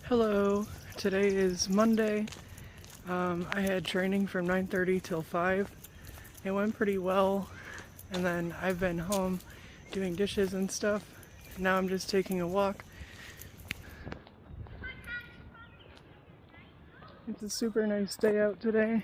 Hello, today is Monday. I had training from 9:30 till 5. It went pretty well, and then I've been home doing dishes and stuff. Now I'm just taking a walk. It's a super nice day out today.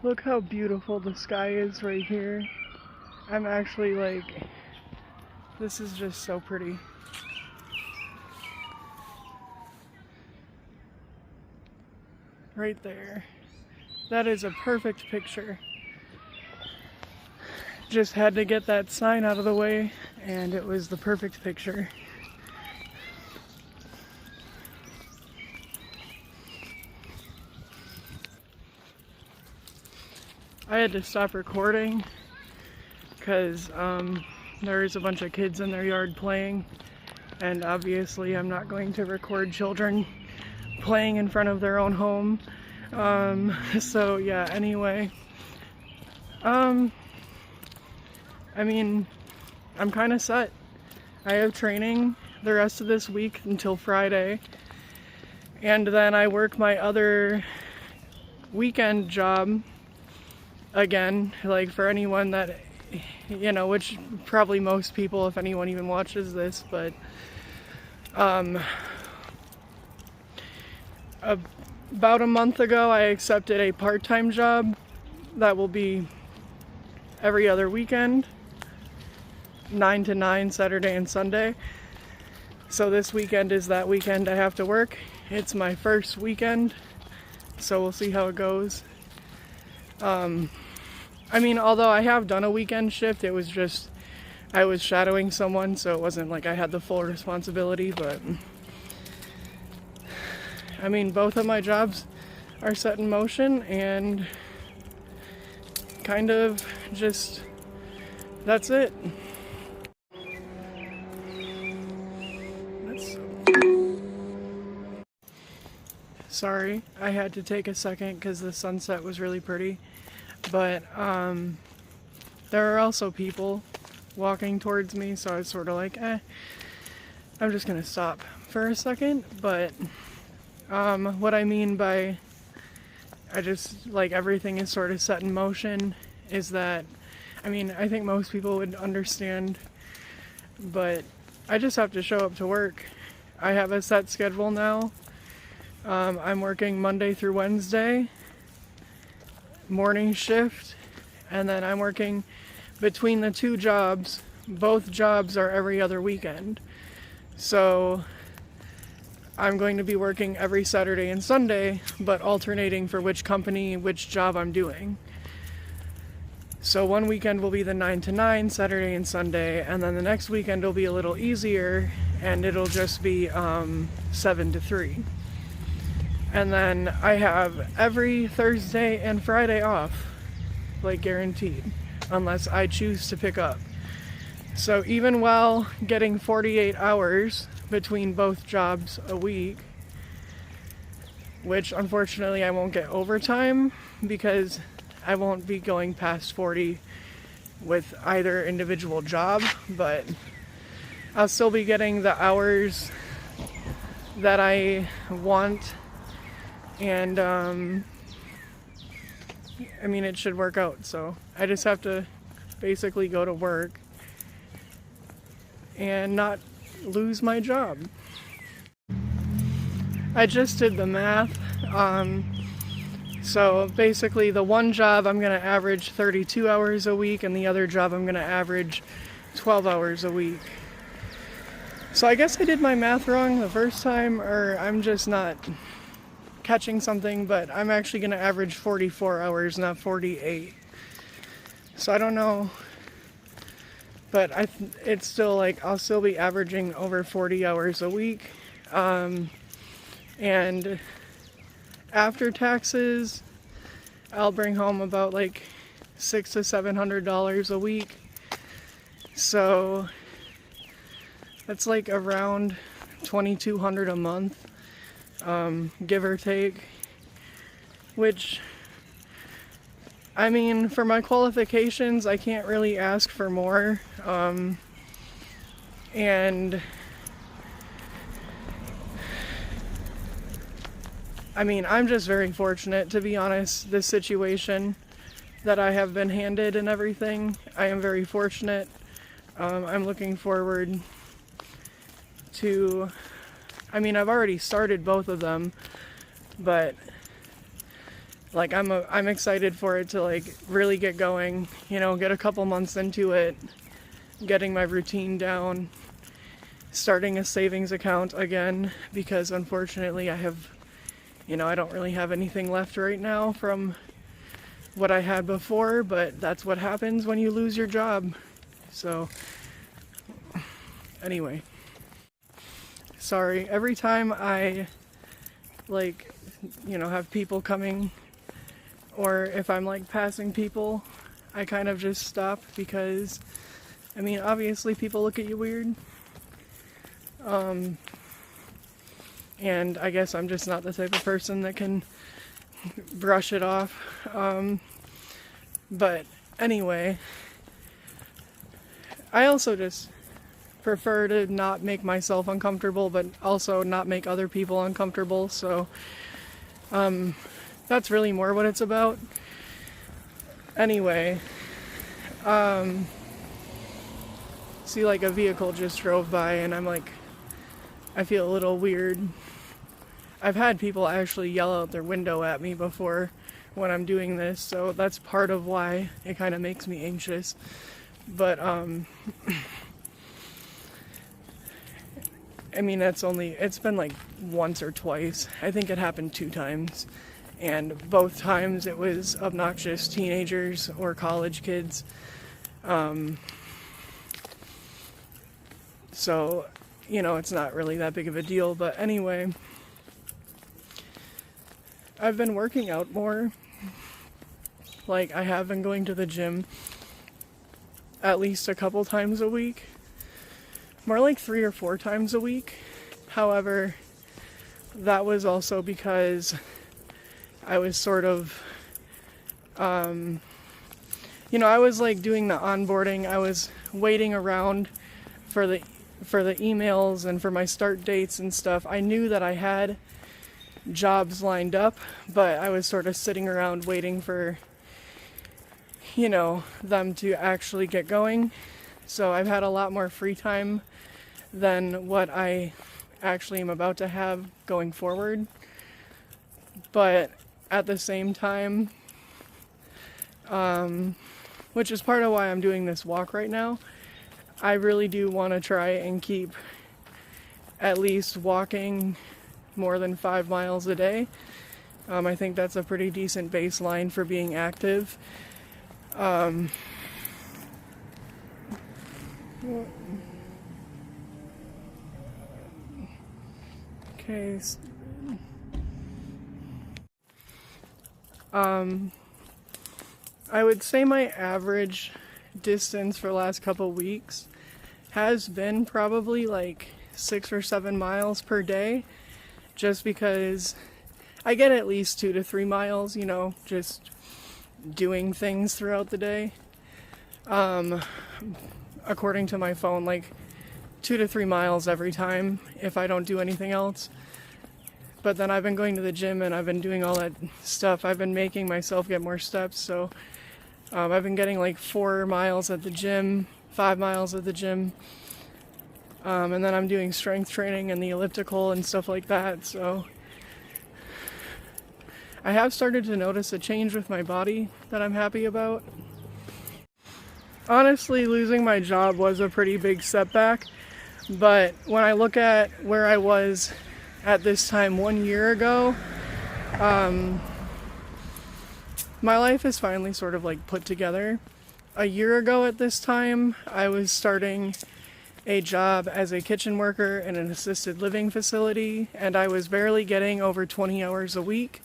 Look how beautiful the sky is right here. I'm actually like, this is just so pretty. Right there. That is a perfect picture. Just had to get that sign out of the way, and it was the perfect picture. I had to stop recording because there's a bunch of kids in their yard playing, and obviously I'm not going to record children playing in front of their own home. So yeah, anyway. I mean, I'm kind of set. I have training the rest of this week until Friday, and then I work my other weekend job again, like for anyone that, you know, which probably most people, if anyone even watches this, but about a month ago I accepted a part-time job that will be every other weekend, 9 to 9, Saturday and Sunday. So this weekend is that weekend I have to work. It's my first weekend, so we'll see how it goes. I mean, although I have done a weekend shift, it was just, I was shadowing someone, so it wasn't like I had the full responsibility, but I mean, both of my jobs are set in motion, and kind of just, that's it. Sorry, I had to take a second because the sunset was really pretty. But there are also people walking towards me, so I was sort of like, I'm just gonna stop for a second. But what I mean by I just, like, everything is sort of set in motion is that, I mean, I think most people would understand, but I just have to show up to work. I have a set schedule now. I'm working Monday through Wednesday, morning shift, and then I'm working between the two jobs. Both jobs are every other weekend. So I'm going to be working every Saturday and Sunday, but alternating for which company, which job I'm doing. So one weekend will be the 9 to 9, Saturday and Sunday, and then the next weekend will be a little easier, and it'll just be 7 to 3. And then I have every Thursday and Friday off, like guaranteed, unless I choose to pick up. So even while getting 48 hours between both jobs a week, which unfortunately I won't get overtime because I won't be going past 40 with either individual job, but I'll still be getting the hours that I want. And I mean, it should work out. So I just have to basically go to work and not lose my job. I just did the math. So basically the one job I'm going to average 32 hours a week, and the other job I'm going to average 12 hours a week. So I guess I did my math wrong the first time, or I'm just not catching something, but I'm actually going to average 44 hours, not 48. So I don't know, but it's still like, I'll still be averaging over 40 hours a week. And after taxes, I'll bring home about like $600 to $700 a week. So that's like around $2,200 a month. Give or take, which I mean, for my qualifications, I can't really ask for more. And I mean, I'm just very fortunate, to be honest, this situation that I have been handed and everything. I am very fortunate. I'm looking forward to, I mean, I've already started both of them, but like I'm excited for it to like really get going, you know, get a couple months into it, getting my routine down, starting a savings account again, because unfortunately I have, you know, I don't really have anything left right now from what I had before, but that's what happens when you lose your job. So anyway, sorry, every time I like, you know, have people coming, or if I'm like passing people, I kind of just stop because, I mean, obviously people look at you weird. And I guess I'm just not the type of person that can brush it off. But anyway, I also just prefer to not make myself uncomfortable, but also not make other people uncomfortable. So that's really more what it's about. Anyway, see, like a vehicle just drove by and I'm like, I feel a little weird. I've had people actually yell out their window at me before when I'm doing this, so that's part of why it kind of makes me anxious. But I mean, it's been like once or twice. I think it happened 2 times, and both times it was obnoxious teenagers or college kids. So, you know, it's not really that big of a deal. But anyway, I've been working out more. Like, I have been going to the gym at least a couple times a week. More like 3 or 4 times a week. However, that was also because I was sort of, you know, I was like doing the onboarding. I was waiting around for the emails and for my start dates and stuff. I knew that I had jobs lined up, but I was sort of sitting around waiting for, you know, them to actually get going. So I've had a lot more free time than what I actually am about to have going forward. But at the same time, which is part of why I'm doing this walk right now, I really do want to try and keep at least walking more than 5 miles a day. I think that's a pretty decent baseline for being active. Okay. I would say my average distance for the last couple weeks has been probably like 6 or 7 miles per day, just because I get at least 2 to 3 miles, you know, just doing things throughout the day. According to my phone, like 2 to 3 miles every time if I don't do anything else. But then I've been going to the gym and I've been doing all that stuff. I've been making myself get more steps, so I've been getting like 4 miles at the gym, 5 miles at the gym. And then I'm doing strength training and the elliptical and stuff like that. So I have started to notice a change with my body that I'm happy about. Honestly, losing my job was a pretty big setback. But when I look at where I was at this time 1 year ago, my life is finally sort of like put together. A year ago at this time, I was starting a job as a kitchen worker in an assisted living facility, and I was barely getting over 20 hours a week.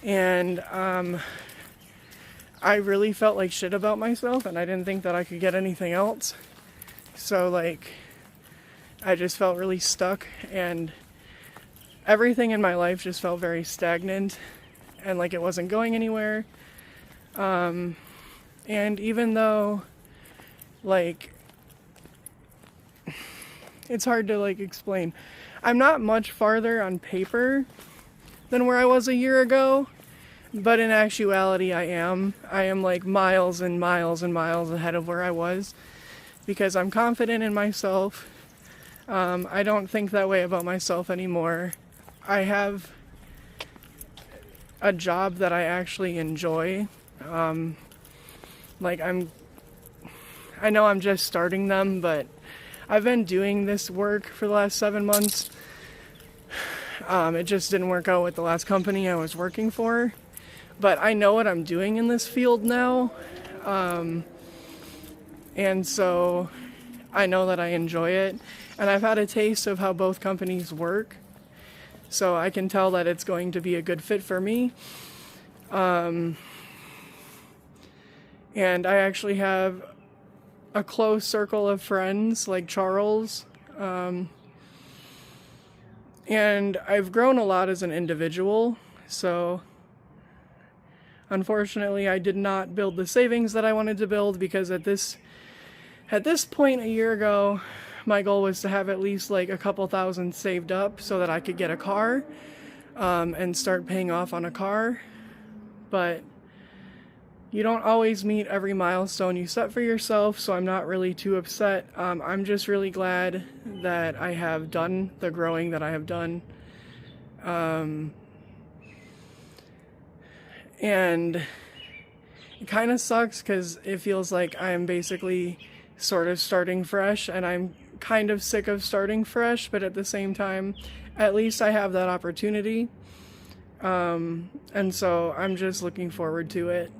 And I really felt like shit about myself, and I didn't think that I could get anything else. So like, I just felt really stuck, and everything in my life just felt very stagnant and like it wasn't going anywhere. And even though, like, it's hard to, like, explain. I'm not much farther on paper than where I was a year ago, but in actuality I am. I am, like, miles and miles and miles ahead of where I was because I'm confident in myself. I don't think that way about myself anymore. I have a job that I actually enjoy. Like, I know I'm just starting them, but I've been doing this work for the last 7 months. It just didn't work out with the last company I was working for. But I know what I'm doing in this field now. And so I know that I enjoy it. And I've had a taste of how both companies work. So I can tell that it's going to be a good fit for me. And I actually have a close circle of friends like Charles. And I've grown a lot as an individual. So unfortunately, I did not build the savings that I wanted to build because at this point a year ago, my goal was to have at least like a couple thousand saved up so that I could get a car and start paying off on a car. But you don't always meet every milestone you set for yourself, so I'm not really too upset. I'm just really glad that I have done the growing that I have done. And it kind of sucks because it feels like I'm basically sort of starting fresh, and I'm kind of sick of starting fresh, but at the same time, at least I have that opportunity. And so I'm just looking forward to it.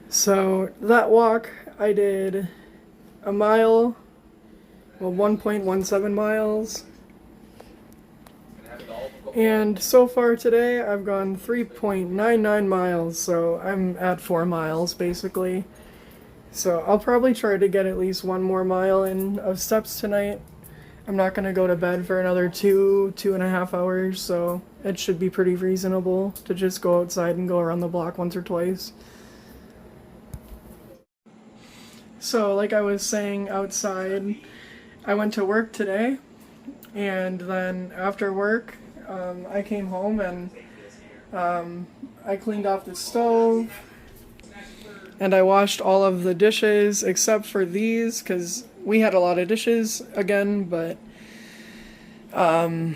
So that walk, I did a mile, well, 1.17 miles. And so far today, I've gone 3.99 miles, so I'm at 4 miles basically. So I'll probably try to get at least 1 more mile in of steps tonight. I'm not going to go to bed for another 2.5 hours, so it should be pretty reasonable to just go outside and go around the block once or twice. So like I was saying outside, I went to work today, and then after work, I came home and I cleaned off the stove, and I washed all of the dishes except for these because we had a lot of dishes again, but and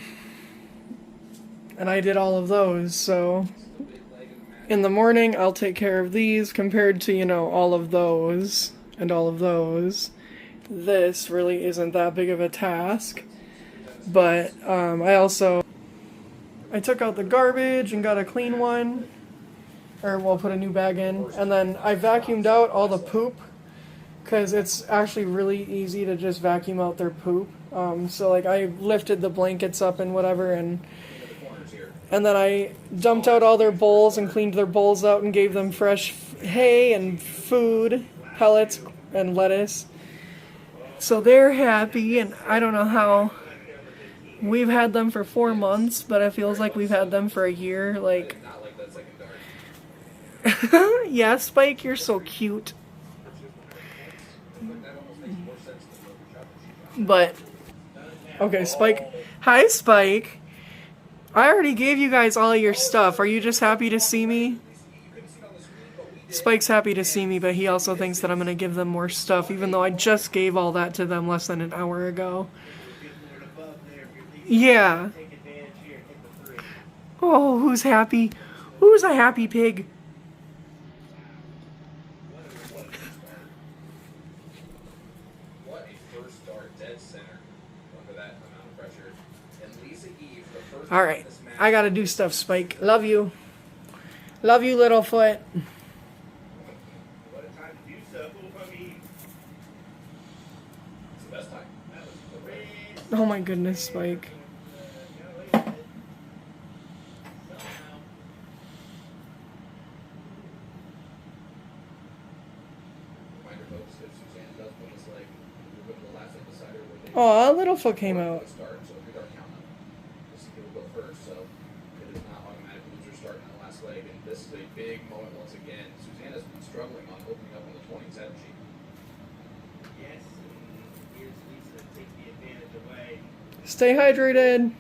I did all of those. So in the morning I'll take care of these compared to, you know, all of those and all of those. This really isn't that big of a task, but I took out the garbage and got a clean one, or we'll put a new bag in, and then I vacuumed out all the poop because it's actually really easy to just vacuum out their poop. So like I lifted the blankets up and whatever, and then I dumped out all their bowls and cleaned their bowls out and gave them fresh hay and food, pellets and lettuce. So they're happy, and I don't know how we've had them for 4 months, but it feels like we've had them for a year. Like, yeah, Spike, you're so cute. But, okay, Spike. Hi, Spike. I already gave you guys all your stuff. Are you just happy to see me? Spike's happy to see me, but he also thinks that I'm going to give them more stuff, even though I just gave all that to them less than an hour ago. Yeah. Oh, who's happy? Who's a happy pig? Alright, I gotta do stuff, Spike. Love you. Love you, Littlefoot. Oh my goodness, Spike. Aw, Littlefoot came out. last leg, and this is a big moment once again. Susanna's been struggling on opening up on the 20s, hasn't she? Yes, and here's Lisa to take the advantage away. Stay hydrated.